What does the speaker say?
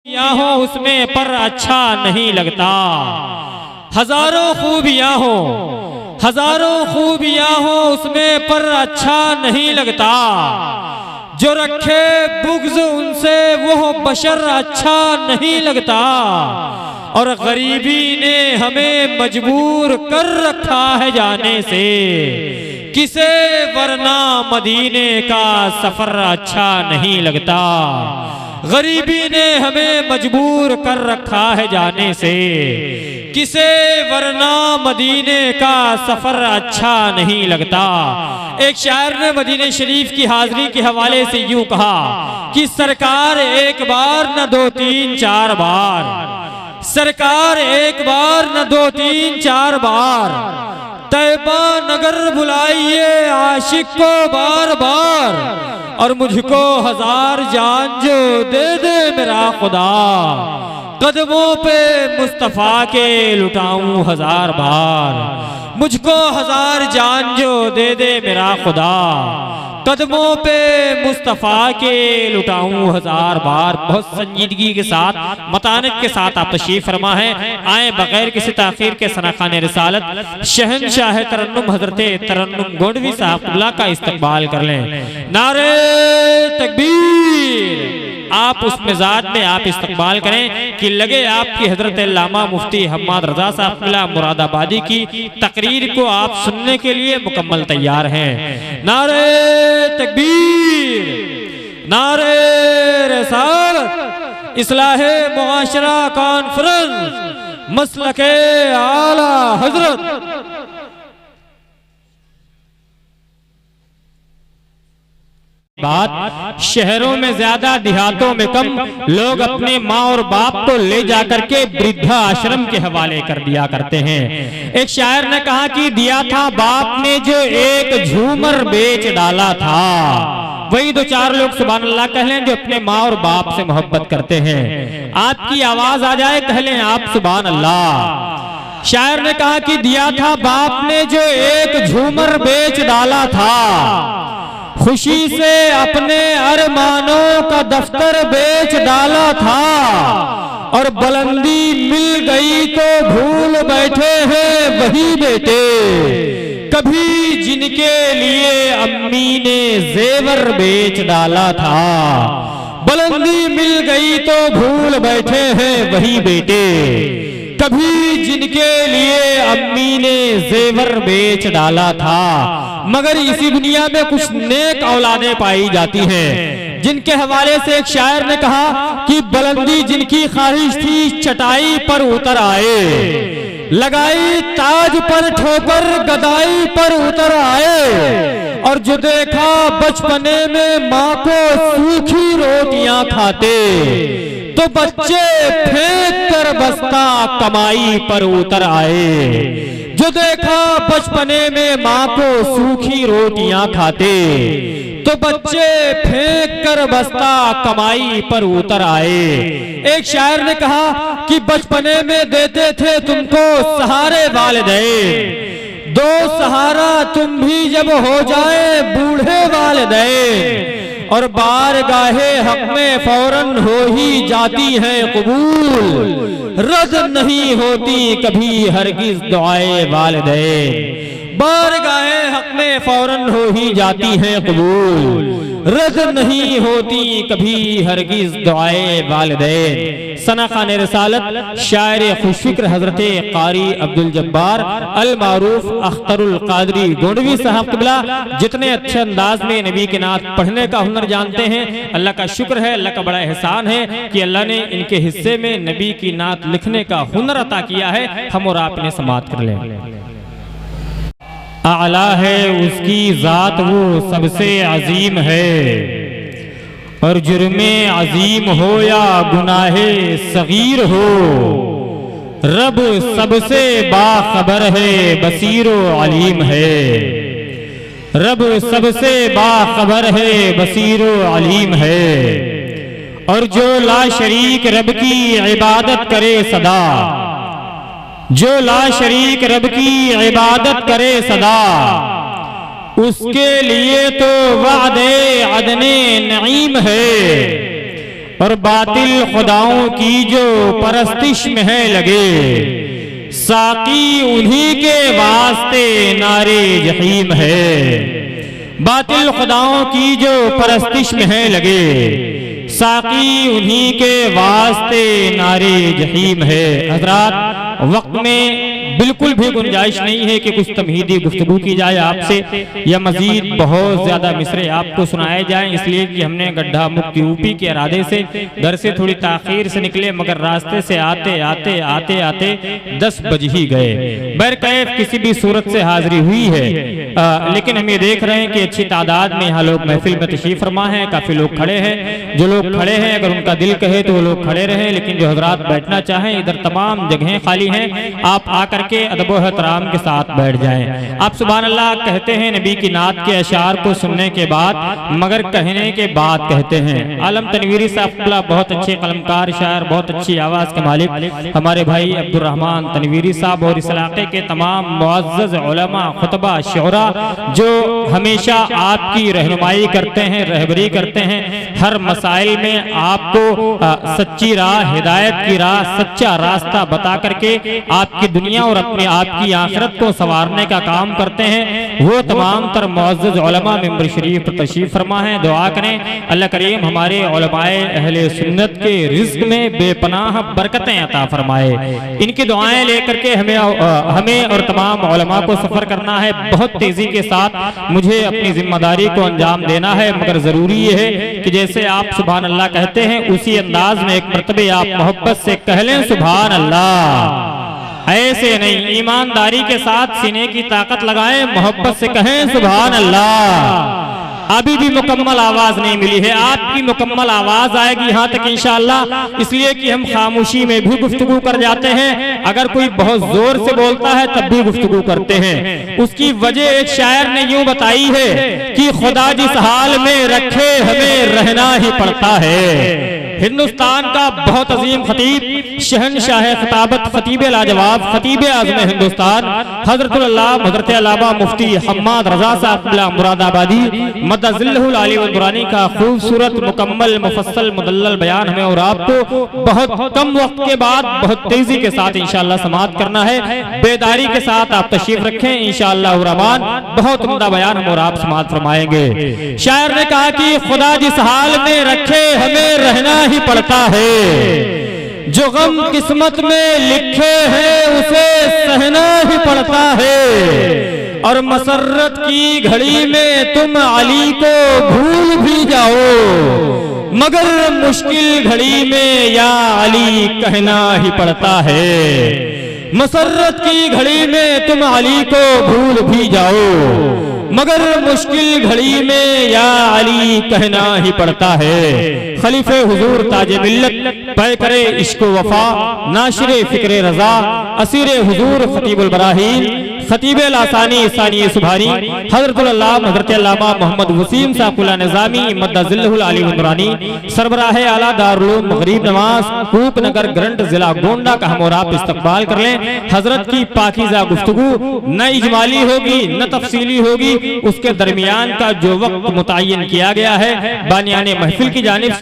खूबियाँ हो उसमें पर अच्छा नहीं लगता। हजारों खूबियाँ हो उसमें पर अच्छा नहीं लगता। जो रखे बुग़्ज़ उनसे वो बशर अच्छा नहीं लगता। और गरीबी ने हमें मजबूर कर रखा है जाने से, किसे वरना मदीने का सफर अच्छा नहीं लगता। गरीबी ने हमें मजबूर कर रखा है जाने से, किसे वरना मदीने का सफर अच्छा नहीं लगता। एक शायर ने मदीने शरीफ की हाजिरी के हवाले से यूं कहा कि सरकार एक बार न दो तीन चार बार, सरकार एक बार न दो तीन चार बार, तैबा नगर बुलाइए आशिक को बार बार। और मुझको हजार जान जो दे दे मेरा खुदा, कदमों पे मुस्तफ़ा के लुटाऊं हजार बार। मुझको हजार जान जो दे दे मेरा खुदा, कदमों पे मुस्तफ़ा के लुटाऊं हजार बार। बहुत संजीदगी के साथ, मतानत के साथ आप तशरीफ फरमा है। आए बगैर किसी ताखीर के सनाखाने रिसालत शहंशाह तरन्नुम हजरत तरन्नुम गोंडवी साहब क़िबला का इस्तकबाल कर लें। नारे तकबीर। आप उस मिजाज में आप इस्तकबाल करें कि लगे आपकी हजरत अल्लामा मुफ्ती हम्माद रजा साहब क़िबला मुरादाबादी की तकरीर को आप सुनने के लिए मुकम्मल तैयार हैं। नारे तकबीर, नारे रिसालत, इस्लाहे मुआशरा कॉन्फ्रेंस, मसलके आला हजरत। बात शहरों में ज्यादा, देहातों में कम, लोग अपने माँ और बाप को ले जाकर के वृद्धा आश्रम के हवाले कर दिया करते हैं। एक शायर ने कहा कि दिया था बाप ने जो एक झूमर बेच डाला था। वही दो चार लोग सुभान अल्लाह कह लें जो अपने माँ और बाप से मोहब्बत करते हैं। आपकी आवाज आ जाए कह लें आप सुभान अल्लाह। शायर ने कहा कि दिया था बाप ने जो एक झूमर बेच डाला था, खुशी से अपने अरमानों का दफ्तर बेच डाला था। और बुलंदी मिल गई तो भूल बैठे हैं वही बेटे, कभी जिनके लिए अम्मी ने जेवर बेच डाला था। बुलंदी मिल गई तो भूल बैठे हैं वही बेटे, कभी जिनके लिए अम्मी ने जेवर बेच डाला था। मगर इसी दुनिया में कुछ नेक औलादें पाई जाती हैं, जिनके हवाले से एक शायर ने कहा कि बुलंदी जिनकी ख्वाहिश थी चटाई पर उतर आए, लगाई ताज पर ठोकर गदाई पर उतर आए। और जो देखा बचपने में माँ को सूखी रोटियां खाते, तो बच्चे फेंक कर बस्ता कमाई पर उतर आए। जो देखा बचपने में माँ को सूखी रोटियां खाते, तो बच्चे फेंक कर बस्ता कमाई पर उतर आए। एक शायर ने कहा कि बचपने में देते थे तुमको सहारे वालिदैन, दो सहारा तुम भी जब हो जाए बूढ़े वालिदैन। और बारगाहे हक में फौरन हो ही जाती है कबूल, रद्द नहीं होती कभी हरगिज दुआए वालिदैन। बारगाहे हक में फौरन हो ही जाती है कबूल, रद्द नहीं होती कभी हरगिज दुआए वालिदैन। सनाखाने रिसालत शायर खुशफिक्र हजरत कारी अब्दुल जब्बार अल मारूफ अख्तरुल कादरी गोंडवी साहब क़िबला जितने अच्छे अंदाज में नबी के नात पढ़ने का हुनर जानते हैं, अल्लाह का शुक्र है, अल्लाह का बड़ा एहसान है कि अल्लाह ने इनके हिस्से में नबी की नात लिखने का हुनर अता किया है। हम और आप इन्हें समाअत कर लें। आला है उसकी जात वो सबसे अजीम है, और जुर्मे अजीम हो या गुनाहे सगीर हो, रब सबसे बाखबर है बसीरो अलीम है। रब सबसे बाखबर है बसीरो अलीम है। और जो ला शरीक रब की इबादत करे सदा, जो ला शरीक रब की इबादत करे सदा, उसके लिए तो वादे अदने नईम है। और बातिल खुदाओं की जो परस्तिश में है लगे, साकी उन्हीं के वास्ते नारे जहीम है। बातिल खुदाओं की जो परस्तिश में है लगे, साकी उन्हीं के वास्ते नारे जहीम है। हज़रात, वक्त में बिल्कुल भी गुंजाइश नहीं है कि कुछ तमहीदी गुफ्तगू की जाए आपसे या मजीद बहुत ज्यादा मिसरे आपको सुनाए जाएं, इसलिए कि हमने गड्ढा मुक्त यूपी के इरादे से घर से थोड़ी ताखीर से निकले, मगर रास्ते से आते आते आते आते 10 बज ही गए। बहरकैफ किसी भी सूरत से हाजिरी हुई है, लेकिन हम ये देख रहे हैं कि अच्छी तादाद में यहाँ लोग महफिल में तशरीफ फरमा है, काफी लोग खड़े हैं। जो लोग खड़े हैं अगर उनका दिल कहे तो वो लोग खड़े रहे, लेकिन जो हजरात बैठना चाहें इधर तमाम जगहें खाली हैं, आप आकर के अदब व एहतराम के साथ बैठ जाएं। आप सुभान अल्लाह कहते हैं नबी की नात के अशार को सुनने के बाद, मगर कहने के बाद कहते हैं। आलम तनवीरी साहब बहुत अच्छे कलमकार शायर, बहुत अच्छी आवाज के मालिक हमारे भाई अब्दुर्रहमान तनवीरी साहब और इस इलाके के तमाम मुअज़्ज़ज़ उलमा, खुतबा, शुरा जो हमेशा आपकी रहनुमाई करते हैं, रहबरी करते हैं, हर मसाइल में आपको सच्ची राह, हिदायत की राह, सच्चा रास्ता बता करके आपकी दुनिया और अपनी आपकी आखिरत को संवारने का काम करते हैं। वो तमाम तर मुअज़्ज़ज़ उलमा मिंबर शरीफ पर तशरीफ फरमा है। दुआ करें अल्लाह करीम हमारे उलमाए अहले सुन्नत के रिज़्क़ में बेपनाह बरकतें अता फरमाए। इनकी दुआएं लेकर के हमें और तमाम उलमा को सफर करना है। बहुत तेजी के साथ मुझे अपनी जिम्मेदारी को अंजाम देना है, मगर जरूरी ये है कि जैसे आप सुभान अल्लाह कहते हैं उसी अंदाज में एक मरतबे आप मोहब्बत से कह लें सुभान अल्लाह। ऐसे नहीं, ईमानदारी के साथ सीने की ताकत लगाएं, मोहब्बत से कहें सुभान अल्लाह। अभी भी मुकम्मल आवाज नहीं मिली है, आपकी मुकम्मल आवाज आएगी यहाँ तक इंशाअल्लाह, इसलिए कि हम खामोशी में भी गुफ्तगू कर जाते हैं। अगर कोई बहुत जोर से बोलता है तब भी गुफ्तगू करते हैं। उसकी वजह एक शायर ने यूं बताई है कि खुदा जिस हाल में रखे हमें रहना ही पड़ता है। हिंदुस्तान का बहुत अजीम खतीब, शहनशाह खिताबत, खतीब लाजवाब, खतीब आज़म हिंदुस्तान हज़रतुल अल्लाह हज़रत अल्लामा मुफ्ती हम्माद रज़ा साहब मुरादाबादी मद्दज़िल्लहुल आली व दुरानी का खूबसूरत मुकम्मल मुफस्सल मुदल्लल बयान हमें और आपको बहुत कम वक्त के बाद बहुत तेजी के साथ इंशाअल्लाह समाअत करना है। बेदारी के साथ आप तशरीफ रखें, इंशाअल्लाह रहमान बहुत उम्दा बयान हम और आप समाअत फरमाएंगे। शायर ने कहा कि खुदा जिस हाल में रखे हमें रहना ही पड़ता है, जो गम किस्मत में लिखे हैं उसे सहना ही पड़ता है, और मसर्रत की घड़ी में तुम अली को भूल भी जाओ, मगर मुश्किल घड़ी में या अली कहना ही पड़ता है। मसर्रत की घड़ी में तुम अली को भूल भी जाओ, मगर मुश्किल घड़ी में या अली कहना ही पड़ता है। खलीफे हुजूर ताज मिल्लत पैकरे इश्क वफा, नाशिरे फिक्रे रजा, असीरे हुजूर खतीबुल बराहीन, खतीबे लासानी सानी सुभानी हज़रतुल अल्लाह हज़रत अल्लामा मोहम्मद वसीम साकुला निज़ामी मद्दज़िल्लहुल आली व दुरानी सरबराहे आला दारुल उलूम मगरिब नवाज कूप नगर ग्रंथ जिला गोंडा का हम और आप इस्तकबाल कर लें। हजरत की पाकीज़ा गुफ्तगू न इजमाली होगी न तफसीली होगी, उसके दरमियान का जो वक्त मुतय्यन किया गया है बानियाने महफिल की जानिब